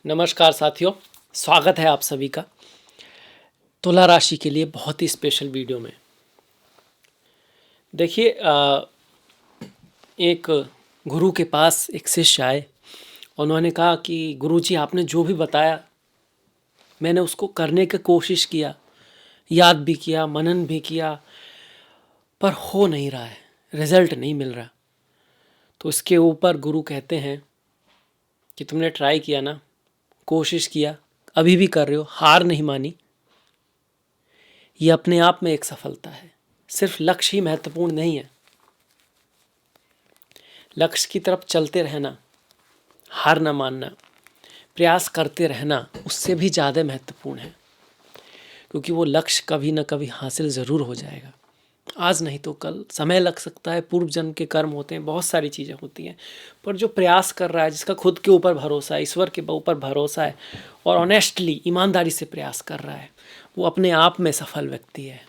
नमस्कार साथियों, स्वागत है आप सभी का तुला राशि के लिए बहुत ही स्पेशल वीडियो में। देखिए, एक गुरु के पास एक शिष्य आए। उन्होंने कहा कि गुरुजी आपने जो भी बताया मैंने उसको करने की कोशिश किया, याद भी किया, मनन भी किया, पर हो नहीं रहा है, रिजल्ट नहीं मिल रहा। तो इसके ऊपर गुरु कहते हैं कि तुमने ट्राई किया ना, कोशिश किया, अभी भी कर रहे हो, हार नहीं मानी, ये अपने आप में एक सफलता है। सिर्फ लक्ष्य ही महत्वपूर्ण नहीं है, लक्ष्य की तरफ चलते रहना, हार न मानना, प्रयास करते रहना उससे भी ज़्यादा महत्वपूर्ण है, क्योंकि वो लक्ष्य कभी न कभी हासिल ज़रूर हो जाएगा। आज नहीं तो कल, समय लग सकता है, पूर्व जन्म के कर्म होते हैं, बहुत सारी चीज़ें होती हैं, पर जो प्रयास कर रहा है, जिसका खुद के ऊपर भरोसा है, ईश्वर के ऊपर भरोसा है और ऑनेस्टली, ईमानदारी से प्रयास कर रहा है, वो अपने आप में सफल व्यक्ति है।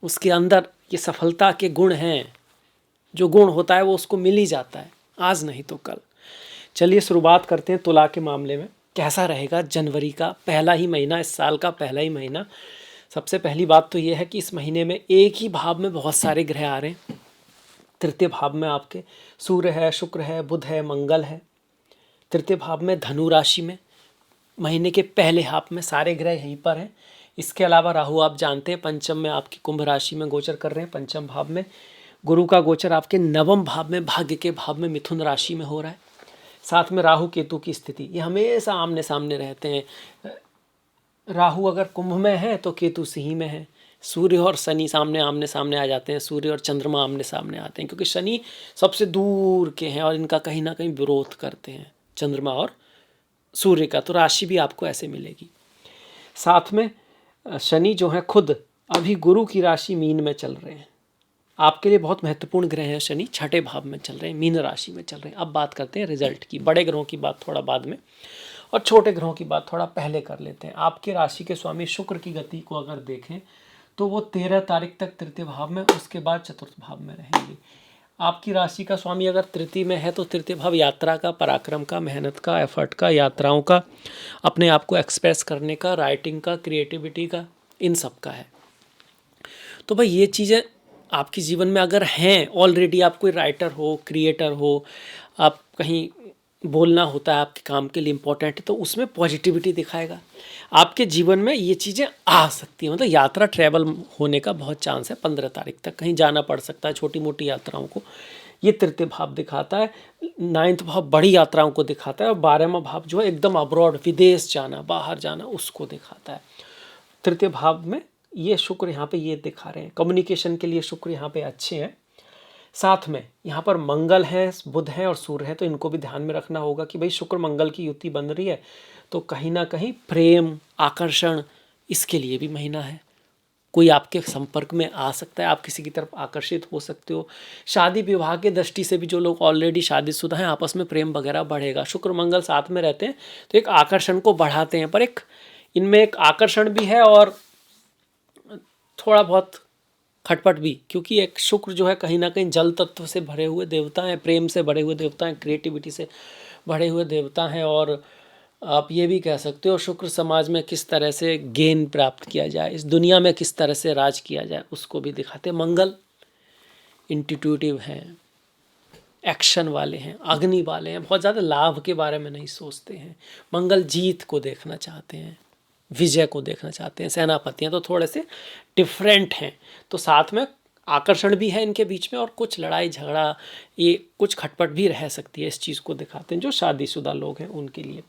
उसके अंदर ये सफलता के गुण हैं, जो गुण होता है वो उसको मिल ही जाता है, आज नहीं तो कल। चलिए शुरुआत करते हैं तुला के मामले में। कैसा रहेगा जनवरी का पहला ही महीना, इस साल का पहला ही महीना। सबसे पहली बात तो ये है कि इस महीने में एक ही भाव में बहुत सारे ग्रह आ रहे हैं। तृतीय भाव में आपके सूर्य है, शुक्र है, बुध है, मंगल है। तृतीय भाव में धनु राशि में महीने के पहले हाफ में सारे ग्रह यहीं पर हैं। इसके अलावा राहु आप जानते हैं पंचम में आपकी कुंभ राशि में गोचर कर रहे हैं, पंचम भाव में। गुरु का गोचर आपके नवम भाव में, भाग्य के भाव में, मिथुन राशि में हो रहा है। साथ में राहु केतु की स्थिति, ये हमेशा आमने सामने रहते हैं। राहु अगर कुंभ में है तो केतु सिंह में है। सूर्य और शनि आमने सामने आ जाते हैं, सूर्य और चंद्रमा आमने सामने आते हैं, क्योंकि शनि सबसे दूर के हैं और इनका कहीं ना कहीं विरोध करते हैं, चंद्रमा और सूर्य का। तो राशि भी आपको ऐसे मिलेगी। साथ में शनि जो है खुद अभी गुरु की राशि मीन में चल रहे हैं। आपके लिए बहुत महत्वपूर्ण ग्रह हैं शनि, छठे भाव में चल रहे हैं, मीन राशि में चल रहे हैं। अब बात करते हैं रिजल्ट की। बड़े ग्रहों की बात थोड़ा बाद में और छोटे ग्रहों की बात थोड़ा पहले कर लेते हैं। आपके राशि के स्वामी शुक्र की गति को अगर देखें तो वो 13 तारीख तक तृतीय भाव में, उसके बाद चतुर्थ भाव में रहेंगे। आपकी राशि का स्वामी अगर तृतीय में है तो तृतीय भाव यात्रा का, पराक्रम का, मेहनत का, एफर्ट का, यात्राओं का, अपने आप को एक्सप्रेस करने का, राइटिंग का, क्रिएटिविटी का, इन सब का है। तो भाई ये चीज़ें आपके जीवन में अगर हैं ऑलरेडी, आप कोई राइटर हो, क्रिएटर हो, आप कहीं बोलना होता है आपके काम के लिए इम्पोर्टेंट है, तो उसमें पॉजिटिविटी दिखाएगा। आपके जीवन में ये चीज़ें आ सकती हैं, मतलब यात्रा, ट्रैवल होने का बहुत चांस है। 15 तारीख तक कहीं जाना पड़ सकता है, छोटी मोटी यात्राओं को ये तृतीय भाव दिखाता है। 9वां भाव बड़ी यात्राओं को दिखाता है और 12वां भाव जो है एकदम अब्रॉड, विदेश जाना, बाहर जाना, उसको दिखाता है। तृतीय भाव में ये शुक्र यहाँ पे ये दिखा रहे हैं, कम्युनिकेशन के लिए शुक्र यहाँ पे अच्छे हैं। साथ में यहाँ पर मंगल है, बुध है और सूर्य है, तो इनको भी ध्यान में रखना होगा कि भाई शुक्र मंगल की युति बन रही है, तो कहीं ना कहीं प्रेम, आकर्षण, इसके लिए भी महीना है। कोई आपके संपर्क में आ सकता है, आप किसी की तरफ आकर्षित हो सकते हो। शादी विवाह के दृष्टि से भी जो लोग ऑलरेडी शादीशुदा हैं, आपस में प्रेम वगैरह बढ़ेगा। शुक्र मंगल साथ में रहते हैं तो एक आकर्षण को बढ़ाते हैं, पर एक इनमें एक आकर्षण भी है और थोड़ा बहुत खटपट भी, क्योंकि एक शुक्र जो है कहीं ना कहीं जल तत्व से भरे हुए देवता हैं, प्रेम से भरे हुए देवता हैं, क्रिएटिविटी से भरे हुए देवता हैं। और आप ये भी कह सकते हो शुक्र समाज में किस तरह से गेन प्राप्त किया जाए, इस दुनिया में किस तरह से राज किया जाए, उसको भी दिखाते हैं। मंगल इंट्यूटिव हैं, एक्शन वाले हैं, अग्नि वाले हैं, बहुत ज़्यादा लाभ के बारे में नहीं सोचते हैं। मंगल जीत को देखना चाहते हैं, विजय को देखना चाहते हैं, सेनापति हैं, तो थोड़े से डिफरेंट हैं। तो साथ में आकर्षण भी है इनके बीच में और कुछ लड़ाई झगड़ा, ये कुछ खटपट भी रह सकती है, इस चीज़ को दिखाते हैं। जो शादीशुदा लोग हैं उनके लिए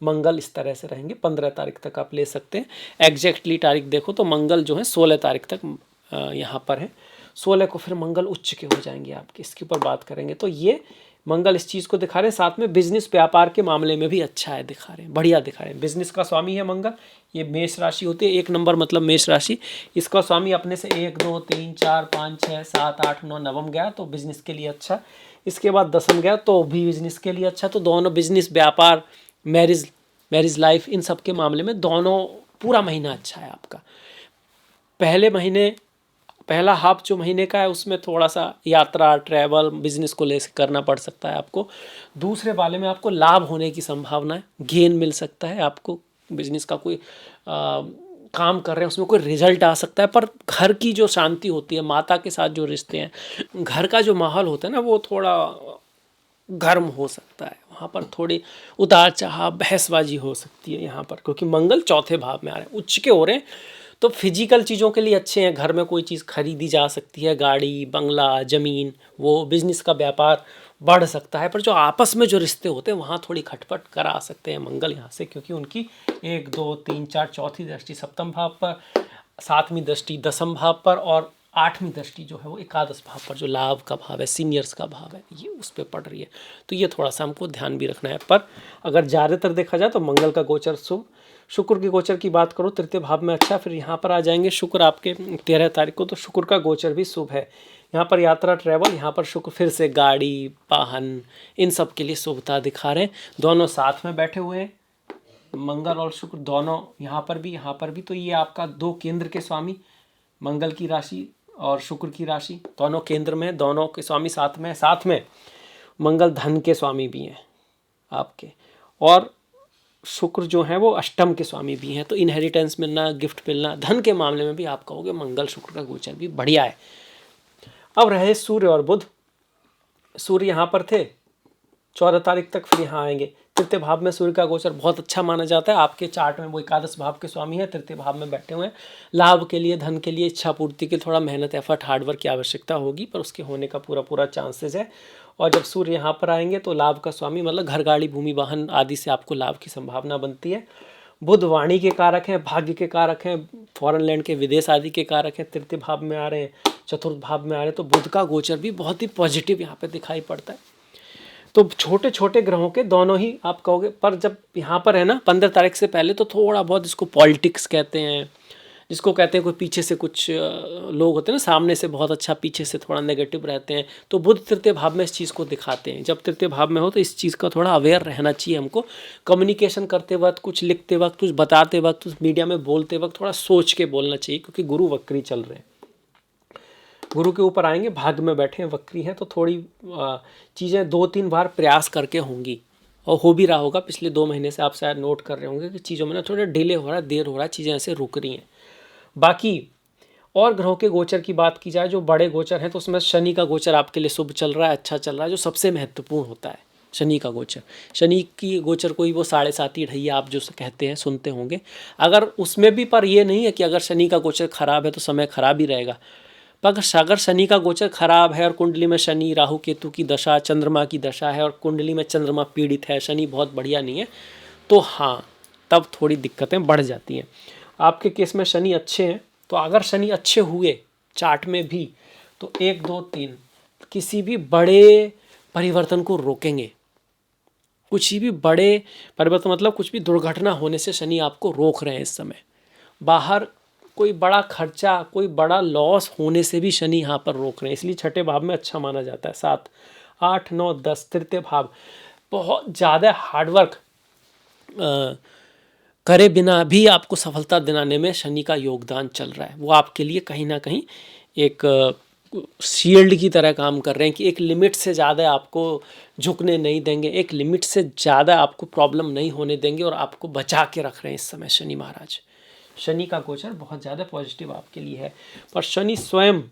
मंगल इस तरह से रहेंगे। 15 तारीख तक आप ले सकते हैं। एग्जैक्टली तारीख देखो तो मंगल जो है 16 तारीख तक यहाँ पर है। 16 को फिर मंगल उच्च के हो जाएंगे आपके, इसके ऊपर बात करेंगे। तो ये मंगल इस चीज़ को दिखा रहे हैं। साथ में बिजनेस व्यापार के मामले में भी अच्छा है, दिखा रहे हैं, बढ़िया दिखा रहे हैं। बिजनेस का स्वामी है मंगल, ये मेष राशि होती है, 1 नंबर मतलब मेष राशि। इसका स्वामी अपने से 1 2 3 4 5 6 7 8 9 नवम गया तो बिजनेस के लिए अच्छा। इसके बाद दसम गया तो भी बिजनेस के लिए अच्छा। तो दोनों बिजनेस, व्यापार, मैरिज लाइफ, इन सब के मामले में दोनों पूरा महीना अच्छा है आपका। पहले महीने पहला हाफ जो महीने का है उसमें थोड़ा सा यात्रा, ट्रैवल, बिजनेस को लेकर करना पड़ सकता है आपको। दूसरे वाले में आपको लाभ होने की संभावना है, गेन मिल सकता है आपको, बिजनेस का कोई काम कर रहे हैं उसमें कोई रिजल्ट आ सकता है। पर घर की जो शांति होती है, माता के साथ जो रिश्ते हैं, घर का जो माहौल होता है ना, वो थोड़ा गर्म हो सकता है। वहाँ पर थोड़ी उतार चढ़ाव, बहसबाजी हो सकती है यहाँ पर, क्योंकि मंगल चौथे भाव में आ रहे हैं, उच्च के हो रहे हैं। तो फिजिकल चीज़ों के लिए अच्छे हैं, घर में कोई चीज़ खरीदी जा सकती है, गाड़ी, बंगला, ज़मीन, वो बिजनेस का व्यापार बढ़ सकता है। पर जो आपस में जो रिश्ते होते हैं वहाँ थोड़ी खटपट करा सकते हैं मंगल यहाँ से, क्योंकि उनकी 1, 2, 3, 4 चौथी दृष्टि सप्तम भाव पर, 7वीं दृष्टि दसम भाव पर, और 8वीं दृष्टि जो है वो एकादश भाव पर, जो लाभ का भाव है, सीनियर्स का भाव है, ये उस पर पड़ रही है। तो ये थोड़ा सा हमको ध्यान भी रखना है। पर अगर ज़्यादातर देखा जाए तो मंगल का गोचर शुभ। शुक्र के गोचर की बात करो, तृतीय भाव में अच्छा। फिर यहाँ पर आ जाएंगे शुक्र आपके 13 तारीख को, तो शुक्र का गोचर भी शुभ है। यहाँ पर यात्रा, ट्रैवल, यहाँ पर शुक्र फिर से गाड़ी, वाहन, इन सब के लिए शुभता दिखा रहे हैं। दोनों साथ में बैठे हुए हैं, मंगल और शुक्र दोनों यहाँ पर भी। तो ये आपका 2 केंद्र के स्वामी, मंगल की राशि और शुक्र की राशि दोनों केंद्र में, दोनों के स्वामी साथ में। साथ में मंगल धन के स्वामी भी हैं आपके, और शुक्र जो है वो अष्टम के स्वामी भी हैं। तो इनहेरिटेंस मिलना, गिफ्ट मिलना, धन के मामले में भी आप कहोगे मंगल शुक्र का गोचर भी बढ़िया है। अब रहे सूर्य और बुध। सूर्य यहाँ पर थे 14 तारीख तक, फिर यहाँ आएंगे। तृतीय भाव में सूर्य का गोचर बहुत अच्छा माना जाता है। आपके चार्ट में वो एकादश भाव के स्वामी है, तृतीय भाव में बैठे हुए हैं। लाभ के लिए, धन के लिए, इच्छा पूर्ति के थोड़ा मेहनत, एफर्ट, हार्डवर्क की आवश्यकता होगी, पर उसके होने का पूरा चांसेस है। और जब सूर्य यहाँ पर आएंगे तो लाभ का स्वामी, मतलब घर, गाड़ी, भूमि, वाहन आदि से आपको लाभ की संभावना बनती है। बुध वाणी के कारक हैं, भाग्य के कारक हैं, फॉरेन लैंड के, विदेश आदि के कारक हैं। तृतीय भाव में आ रहे हैं, चतुर्थ भाव में आ रहे हैं, तो बुध का गोचर भी बहुत ही पॉजिटिव यहाँ पे दिखाई पड़ता है। तो छोटे छोटे ग्रहों के दोनों ही आप कहोगे, पर जब यहाँ पर है ना 15 तारीख से पहले, तो थोड़ा बहुत इसको पॉलिटिक्स कहते हैं, जिसको कहते हैं कोई पीछे से कुछ लोग होते हैं ना, सामने से बहुत अच्छा, पीछे से थोड़ा नेगेटिव रहते हैं। तो बुध तृतीय भाव में इस चीज़ को दिखाते हैं। जब तृतीय भाव में हो तो इस चीज़ का थोड़ा अवेयर रहना चाहिए हमको। कम्युनिकेशन करते वक्त, कुछ लिखते वक्त, कुछ बताते वक्त, कुछ मीडिया में बोलते वक्त थोड़ा सोच के बोलना चाहिए, क्योंकि गुरु वक्री चल रहे हैं। गुरु के ऊपर आएंगे, भाग्य में बैठे हैं, वक्री है, तो थोड़ी चीज़ें 2-3 बार प्रयास करके होंगी, और हो भी रहा होगा। पिछले 2 महीने से आप शायद नोट कर रहे होंगे कि चीज़ों में ना थोड़ा डिले हो रहा है, देर हो रहा है, चीज़ें ऐसे रुक रही हैं। बाकी और ग्रहों के गोचर की बात की जाए, जो बड़े गोचर हैं, तो उसमें शनि का गोचर आपके लिए शुभ चल रहा है, अच्छा चल रहा है, जो सबसे महत्वपूर्ण होता है शनि का गोचर। शनि की गोचर कोई वो 7.5 ढैया आप जो कहते हैं, सुनते होंगे। अगर उसमें भी, पर ये नहीं है कि अगर शनि का गोचर खराब है तो समय खराब ही रहेगा। पर अगर शनि का गोचर खराब है और कुंडली में शनि, राहु, केतु की दशा, चंद्रमा की दशा है, और कुंडली में चंद्रमा पीड़ित है, शनि बहुत बढ़िया नहीं है, तो हाँ, तब थोड़ी दिक्कतें बढ़ जाती हैं। आपके केस में शनि अच्छे हैं, तो अगर शनि अच्छे हुए चार्ट में भी, तो 1, 2, 3 किसी भी बड़े परिवर्तन को रोकेंगे। कुछ भी बड़े परिवर्तन मतलब कुछ भी दुर्घटना होने से शनि आपको रोक रहे हैं इस समय। बाहर कोई बड़ा खर्चा, कोई बड़ा लॉस होने से भी शनि यहाँ पर रोक रहे हैं, इसलिए छठे भाव में अच्छा माना जाता है। 7, 8, 9, 10 तृतीय भाव बहुत ज़्यादा हार्डवर्क करे बिना भी आपको सफलता दिलाने में शनि का योगदान चल रहा है। वो आपके लिए कहीं ना कहीं एक शील्ड की तरह काम कर रहे हैं, कि एक लिमिट से ज़्यादा आपको झुकने नहीं देंगे, एक लिमिट से ज़्यादा आपको प्रॉब्लम नहीं होने देंगे, और आपको बचा के रख रहे हैं इस समय शनि महाराज। शनि का गोचर बहुत ज़्यादा पॉजिटिव आपके लिए है। पर शनि स्वयं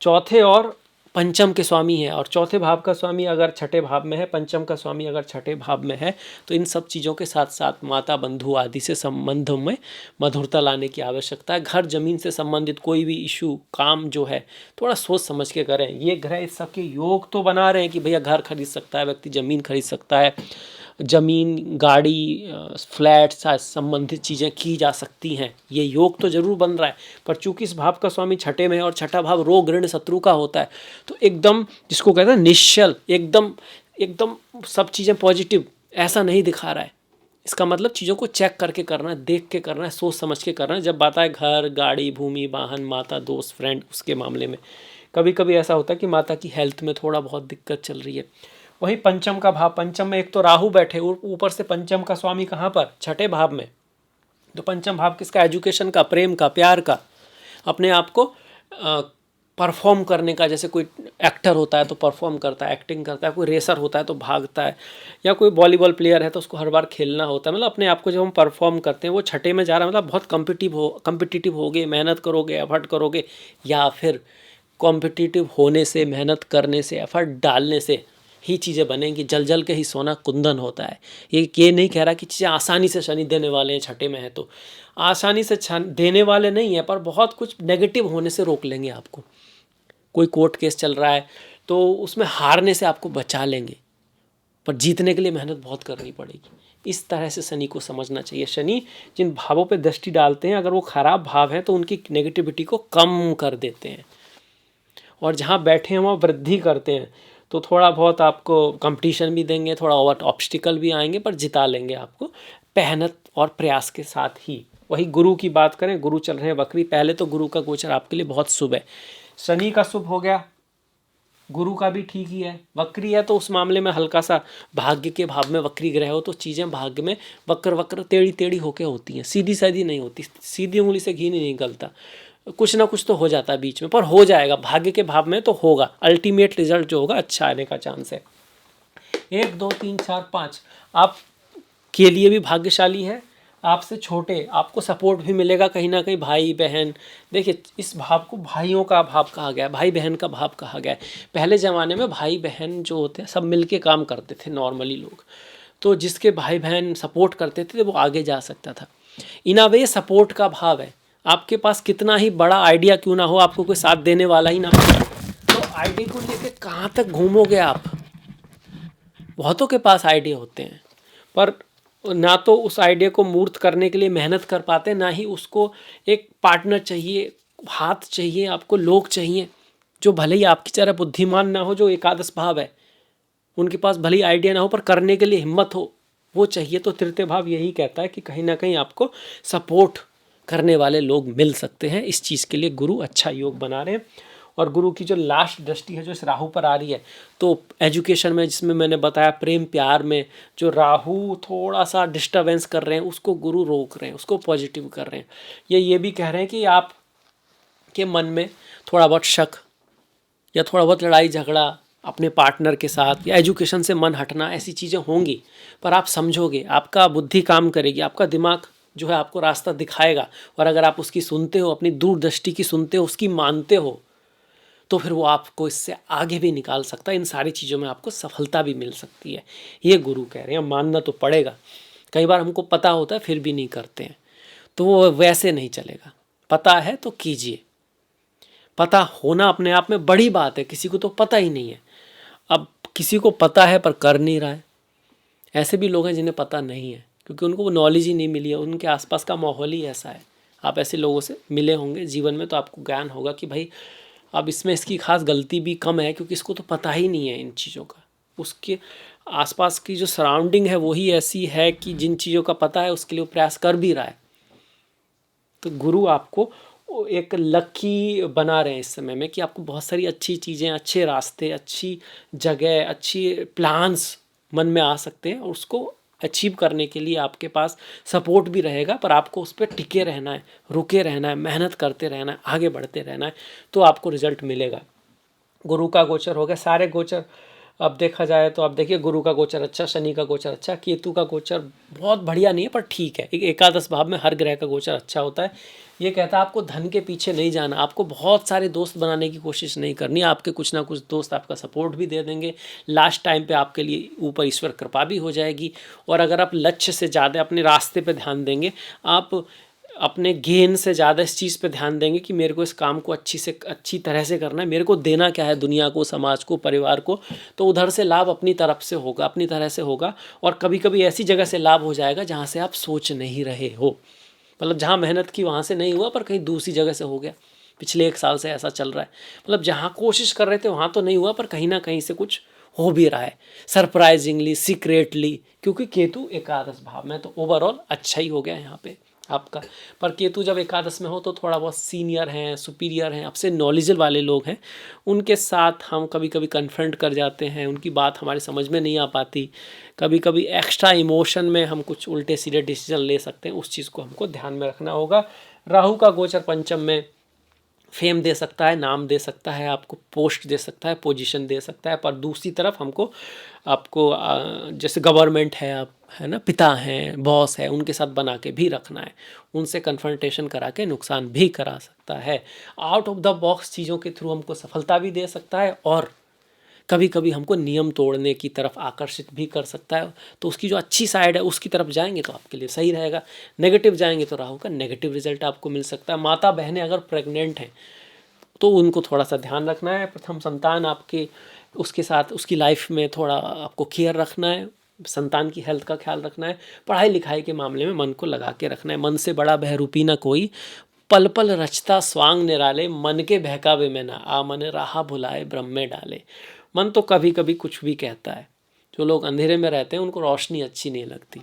चौथे और पंचम के स्वामी है, और चौथे भाव का स्वामी अगर छठे भाव में है, पंचम का स्वामी अगर छठे भाव में है, तो इन सब चीज़ों के साथ साथ माता, बंधु आदि से संबंधों में मधुरता लाने की आवश्यकता है। घर जमीन से संबंधित कोई भी इशू, काम जो है, थोड़ा सोच समझ के करें। ये ग्रह इस सबके योग तो बना रहे हैं कि भैया घर खरीद सकता है व्यक्ति, ज़मीन खरीद सकता है, ज़मीन, गाड़ी, फ्लैट से संबंधित चीज़ें की जा सकती हैं, ये योग तो ज़रूर बन रहा है। पर चूंकि इस भाव का स्वामी छठे में है, और छठा भाव रोग, ऋण, शत्रु का होता है, तो एकदम जिसको कहते हैं निश्चल, एकदम एकदम सब चीज़ें पॉजिटिव ऐसा नहीं दिखा रहा है। इसका मतलब चीज़ों को चेक करके करना है, देख के करना है, सोच समझ के करना है। जब बात आए घर, गाड़ी, भूमि, वाहन, माता, दोस्त, फ्रेंड, उसके मामले में कभी कभी ऐसा होता है कि माता की हेल्थ में थोड़ा बहुत दिक्कत चल रही है। वही पंचम का भाव, पंचम में एक तो राहु बैठे, ऊपर से पंचम का स्वामी कहाँ पर, छठे भाव में। तो पंचम भाव किसका, एजुकेशन का, प्रेम का, प्यार का, अपने आप को परफॉर्म करने का, जैसे कोई एक्टर होता है तो परफॉर्म करता है, एक्टिंग करता है, कोई रेसर होता है तो भागता है, या कोई वॉलीबॉल प्लेयर है तो उसको हर बार खेलना होता है। मतलब अपने आप को जब हम परफॉर्म करते हैं, वो छठे में जा रहा है मतलब बहुत कम्पिटिटिव होगे, मेहनत करोगे, एफर्ट करोगे, या फिर कॉम्पिटिटिव होने से, मेहनत करने से, एफर्ट डालने से ही चीज़ें बनेंगी। जल जल के ही सोना कुंदन होता है। ये नहीं कह रहा कि चीज़ें आसानी से शनि देने वाले हैं छठे में है तो, आसानी से देने वाले नहीं है, पर बहुत कुछ नेगेटिव होने से रोक लेंगे आपको। कोई कोर्ट केस चल रहा है तो उसमें हारने से आपको बचा लेंगे, पर जीतने के लिए मेहनत बहुत करनी पड़ेगी। इस तरह से शनि को समझना चाहिए। शनि जिन भावों पे दृष्टि डालते हैं, अगर वो खराब भाव हैं तो उनकी नेगेटिविटी को कम कर देते हैं, और जहाँ बैठे हैं वहाँ वृद्धि करते हैं। तो थोड़ा बहुत आपको कंपटीशन भी देंगे, थोड़ा और ऑब्स्टिकल भी आएंगे, पर जिता लेंगे आपको मेहनत और प्रयास के साथ ही। वही गुरु की बात करें, गुरु चल रहे हैं वक्री। पहले तो गुरु का गोचर आपके लिए बहुत शुभ है। शनि का शुभ हो गया, गुरु का भी ठीक ही है। वक्री है तो उस मामले में हल्का सा भाग्य के भाव में वक्री ग्रह हो तो चीज़ें भाग्य में वक्र वक्र टेढ़ी टेढ़ी होके होती हैं, सीधी साधी नहीं होती। सीधी उंगली से घी नहीं निकलता, कुछ ना कुछ तो हो जाता है बीच में, पर हो जाएगा। भाग्य के भाव में तो होगा, अल्टीमेट रिजल्ट जो होगा अच्छा आने का चांस है। 1 2 3 4 5 आप के लिए भी भाग्यशाली है। आपसे छोटे आपको सपोर्ट भी मिलेगा कहीं ना कहीं, भाई बहन। देखिए इस भाव को भाइयों का भाव कहा गया है, भाई बहन का भाव कहा गया है। पहले ज़माने में भाई बहन जो होते हैं सब मिलके काम करते थे नॉर्मली लोग, तो जिसके भाई बहन सपोर्ट करते थे वो आगे जा सकता था। इन अ वे सपोर्ट का भाव है। आपके पास कितना ही बड़ा आइडिया क्यों ना हो, आपको कोई साथ देने वाला ही ना हो तो आइडिया को लेके कहाँ तक घूमोगे आप। बहुतों के पास आइडिया होते हैं, पर ना तो उस आइडिया को मूर्त करने के लिए मेहनत कर पाते, ना ही उसको एक पार्टनर चाहिए, हाथ चाहिए, आपको लोग चाहिए जो भले ही आपकी तरह बुद्धिमान ना हो, जो एकादश भाव है उनके पास भले ही आइडिया ना हो पर करने के लिए हिम्मत हो, वो चाहिए। तो तृतीय भाव यही कहता है कि कहीं ना कहीं आपको सपोर्ट करने वाले लोग मिल सकते हैं। इस चीज़ के लिए गुरु अच्छा योग बना रहे हैं। और गुरु की जो लास्ट दृष्टि है जो इस राहु पर आ रही है, तो एजुकेशन में, जिसमें मैंने बताया प्रेम प्यार में जो राहु थोड़ा सा डिस्टर्बेंस कर रहे हैं, उसको गुरु रोक रहे हैं, उसको पॉजिटिव कर रहे हैं। ये भी कह रहे हैं कि आप के मन में थोड़ा बहुत शक या थोड़ा बहुत लड़ाई झगड़ा अपने पार्टनर के साथ या एजुकेशन से मन हटना, ऐसी चीज़ें होंगी, पर आप समझोगे, आपका बुद्धि काम करेगी, आपका दिमाग जो है आपको रास्ता दिखाएगा। और अगर आप उसकी सुनते हो, अपनी दूरदृष्टि की सुनते हो, उसकी मानते हो, तो फिर वो आपको इससे आगे भी निकाल सकता है। इन सारी चीज़ों में आपको सफलता भी मिल सकती है, ये गुरु कह रहे हैं। मानना तो पड़ेगा, कई बार हमको पता होता है फिर भी नहीं करते हैं, तो वो वैसे नहीं चलेगा। पता है तो कीजिए। पता होना अपने आप में बड़ी बात है, किसी को तो पता ही नहीं है। अब किसी को पता है पर कर नहीं रहा है, ऐसे भी लोग हैं जिन्हें पता नहीं है क्योंकि उनको वो नॉलेज ही नहीं मिली है, उनके आसपास का माहौल ही ऐसा है। आप ऐसे लोगों से मिले होंगे जीवन में, तो आपको ज्ञान होगा कि भाई अब इसमें इसकी खास गलती भी कम है क्योंकि इसको तो पता ही नहीं है इन चीज़ों का। उसके आसपास की जो सराउंडिंग है वही ऐसी है कि जिन चीज़ों का पता है उसके लिए वो प्रयास कर भी रहा है। तो गुरु आपको एक लकी बना रहे हैं इस समय में कि आपको बहुत सारी अच्छी चीज़ें, अच्छे रास्ते, अच्छी जगह, अच्छी प्लान्स मन में आ सकते हैं, और उसको अचीव करने के लिए आपके पास सपोर्ट भी रहेगा, पर आपको उस पर टिके रहना है, रुके रहना है, मेहनत करते रहना है, आगे बढ़ते रहना है, तो आपको रिजल्ट मिलेगा। गुरु का गोचर हो गया। सारे गोचर अब देखा जाए तो आप देखिए, गुरु का गोचर अच्छा, शनि का गोचर अच्छा, केतु का गोचर बहुत बढ़िया नहीं है पर ठीक है। एकादश भाव में हर ग्रह का गोचर अच्छा होता है। ये कहता है आपको धन के पीछे नहीं जाना, आपको बहुत सारे दोस्त बनाने की कोशिश नहीं करनी, आपके कुछ ना कुछ दोस्त आपका सपोर्ट भी दे देंगे। लास्ट टाइम पे आपके लिए ऊपर ईश्वर कृपा भी हो जाएगी। और अगर आप लक्ष्य से ज़्यादा अपने रास्ते पे ध्यान देंगे, आप अपने गेन से ज़्यादा इस चीज़ पे ध्यान देंगे कि मेरे को इस काम को अच्छी तरह से करना है, मेरे को देना क्या है दुनिया को, समाज को, परिवार को, तो उधर से लाभ अपनी तरफ से होगा, अपनी तरह से होगा। और कभी कभी ऐसी जगह से लाभ हो जाएगा जहाँ से आप सोच नहीं रहे हो, मतलब जहाँ मेहनत की वहाँ से नहीं हुआ पर कहीं दूसरी जगह से हो गया। पिछले 1 साल से ऐसा चल रहा है, मतलब जहाँ कोशिश कर रहे थे वहाँ तो नहीं हुआ पर कहीं ना कहीं से कुछ हो भी रहा है, सरप्राइजिंगली, सीक्रेटली, क्योंकि केतु एकादश भाव में। तो ओवरऑल अच्छा ही हो गया यहाँ पे आपका। पर केतु जब एकादश में हो तो थोड़ा बहुत सीनियर हैं, सुपीरियर हैं, आपसे नॉलेजेबल वाले लोग हैं, उनके साथ हम कभी कभी कन्फ्रंट कर जाते हैं, उनकी बात हमारी समझ में नहीं आ पाती, कभी कभी एक्स्ट्रा इमोशन में हम कुछ उल्टे सीधे डिसीजन ले सकते हैं, उस चीज़ को हमको ध्यान में रखना होगा। राहु का गोचर पंचम में, फेम दे सकता है, नाम दे सकता है, आपको पोस्ट दे सकता है, पोजीशन दे सकता है, पर दूसरी तरफ हमको आपको जैसे गवर्नमेंट है, आप है ना, पिता हैं, बॉस है, उनके साथ बना के भी रखना है, उनसे कन्फ्रंटेशन करा के नुकसान भी करा सकता है। आउट ऑफ द बॉक्स चीज़ों के थ्रू हमको सफलता भी दे सकता है और कभी कभी हमको नियम तोड़ने की तरफ आकर्षित भी कर सकता है। तो उसकी जो अच्छी साइड है उसकी तरफ जाएंगे तो आपके लिए सही रहेगा, नेगेटिव जाएंगे तो राहु का नेगेटिव रिजल्ट आपको मिल सकता है। माता बहनें अगर प्रेग्नेंट हैं तो उनको थोड़ा सा ध्यान रखना है। प्रथम संतान आपके, उसके साथ उसकी लाइफ में थोड़ा आपको केयर रखना है, संतान की हेल्थ का ख्याल रखना है। पढ़ाई लिखाई के मामले में मन को लगा के रखना है। मन से बड़ा बहरूपी ना कोई, पल पल रचता स्वांग निराले, मन के बहकावे में ना आ, मन राह भुलाए ब्रह्म में डाले। मन तो कभी कभी कुछ भी कहता है। जो लोग अंधेरे में रहते हैं उनको रोशनी अच्छी नहीं लगती,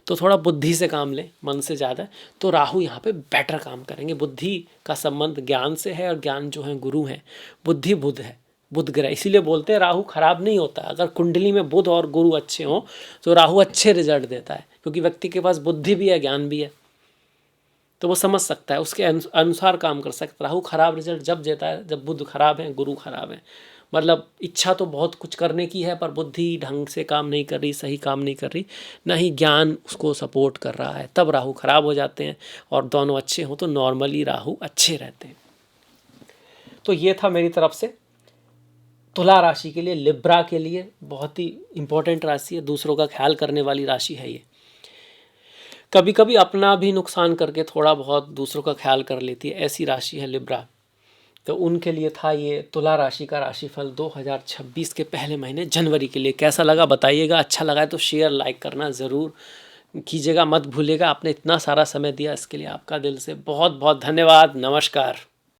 तो थोड़ा बुद्धि से काम लें मन से ज़्यादा, तो राहु यहाँ पे बेटर काम करेंगे। बुद्धि का संबंध ज्ञान से है और ज्ञान जो है गुरु है, बुद्धि बुध है, बुध ग्रह। इसीलिए बोलते हैं राहु खराब नहीं होता। अगर कुंडली में बुध और गुरु अच्छे हों तो राहु अच्छे रिजल्ट देता है, क्योंकि व्यक्ति के पास बुद्धि भी है, ज्ञान भी है, तो वो समझ सकता है, उसके अनुसार काम कर सकता है। राहु खराब रिजल्ट जब देता है जब बुध खराब है, गुरु खराब है। मतलब इच्छा तो बहुत कुछ करने की है पर बुद्धि ढंग से काम नहीं कर रही, सही काम नहीं कर रही, ना ही ज्ञान उसको सपोर्ट कर रहा है, तब राहु खराब हो जाते हैं। और दोनों अच्छे हों तो नॉर्मली राहु अच्छे रहते हैं। तो ये था मेरी तरफ से तुला राशि के लिए। लिब्रा के लिए बहुत ही इंपॉर्टेंट राशि है, दूसरों का ख्याल करने वाली राशि है ये। कभी कभी अपना भी नुकसान करके थोड़ा बहुत दूसरों का ख्याल कर लेती है, ऐसी राशि है लिब्रा। तो उनके लिए था ये तुला राशि का राशिफल 2026 के पहले महीने जनवरी के लिए। कैसा लगा बताइएगा, अच्छा लगा है तो शेयर लाइक करना ज़रूर कीजिएगा, मत भूलिएगा। आपने इतना सारा समय दिया इसके लिए आपका दिल से बहुत बहुत धन्यवाद। नमस्कार।